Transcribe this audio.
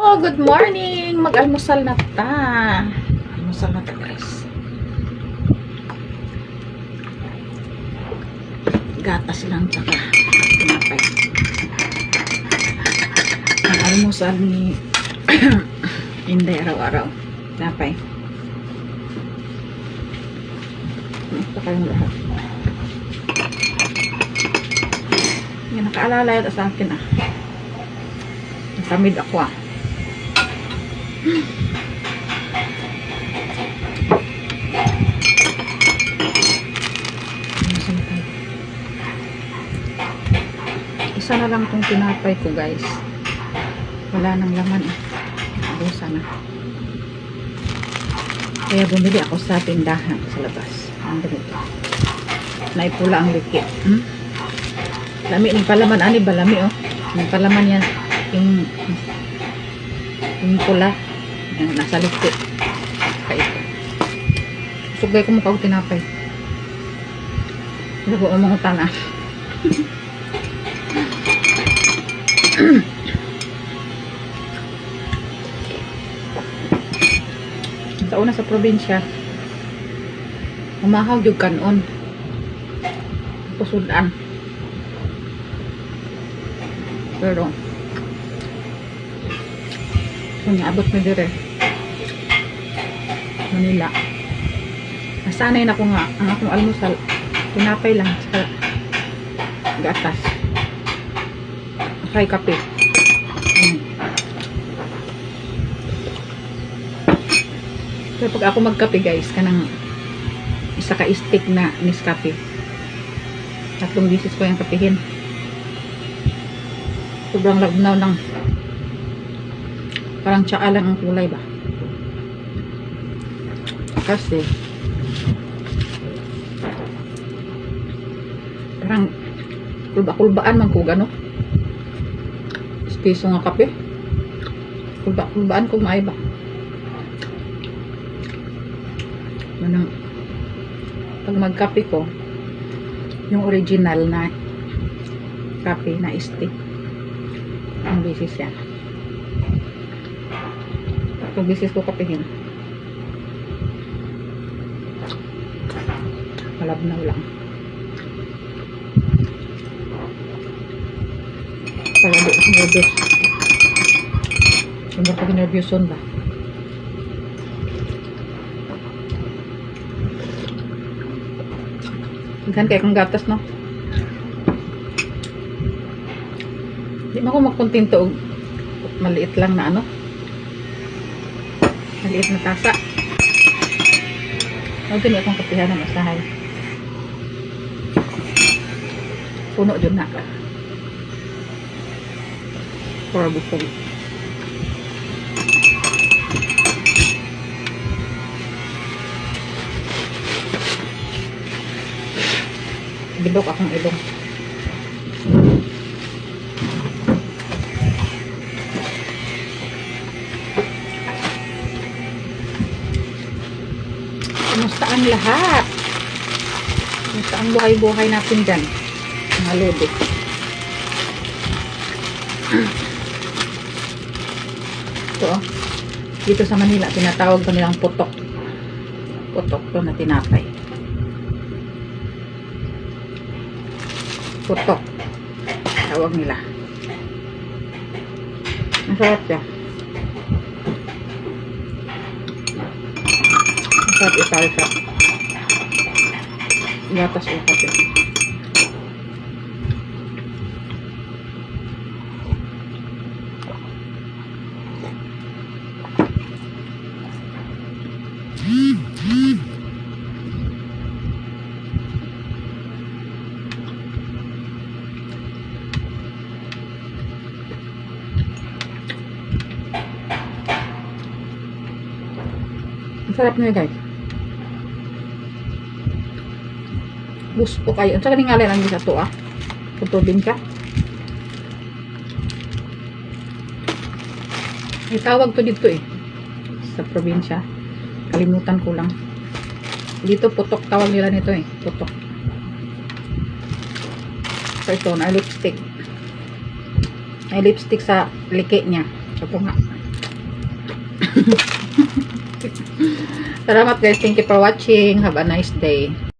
Oh, good morning! Mag-almusal na ta. Almusal na ta, guys. Gatas lang tsaka tinapay. Ang almusal ni Inday araw-araw. Tinapay. Ito kayong lahat. Yan, nakaalala yata sa akin ah. Nasamid ako ah. Isa na lang itong tinapay ko, guys. Wala nang laman eh. Abusa na. Kaya bumili ako sa tindahan sa labas. Ang ganito. Naipula ang likit. Lami ng palaman. Ani ba lami oh? Yung palaman yan. Yung pula. Yung nasa likit. Kaya ito. Sugay ko mukha ko tinapay. Hindi ko mga tanah. Sa una sa probinsya umahaw yung kanon pusudan pero kung naabot mo dire Manila nasanay na ko nga ang akong almusal tinapay lang sa gatas kay kape. So, pag ako magkape guys, kanang isa ka stick na Nescafe. 3 beses ko yung kapihin. Sobrang lagnaw ng parang tsaa lang ang kulay ba. Kasi parang kulba-kulbaan man ko gano. Piso nga kape. Kulbaan ko maay ba? Manang pag magkape ko yung original na kape na stick ang bisis yan. Pag bisis ko kapehin malabnaw lang. Kaya di ako nervous. Hindi ako nervous yun ba? Gan kaya kang gatas no? Di mo ako magkontento og maliit lang na ano? Maliit na tasa. Huwag din akong kapihan ng asahay. Puno dyan na. Para bukog. Bilok akong ilong. Kumusta ang lahat? Kumusta ang buhay-buhay natin dyan? Mga lodi. Ito, dito sa Manila tinatawag ko nilang putok. Putok to na tinapay. Putok tawag nila. Masarap siya. Masarap isalsa. Gatas o kape. Ang sarap niya guys. Gusto kayo. Ang sarap nga lang sa to ah. Putubin ka. May tawag to dito eh. Sa probinsya. Kalimutan ko lang. Dito putok tawag nila nito eh. Putok. So ito na lipstick. May lipstick sa liki niya. Ito nga. Salamat guys. Thank you for watching. Have a nice day.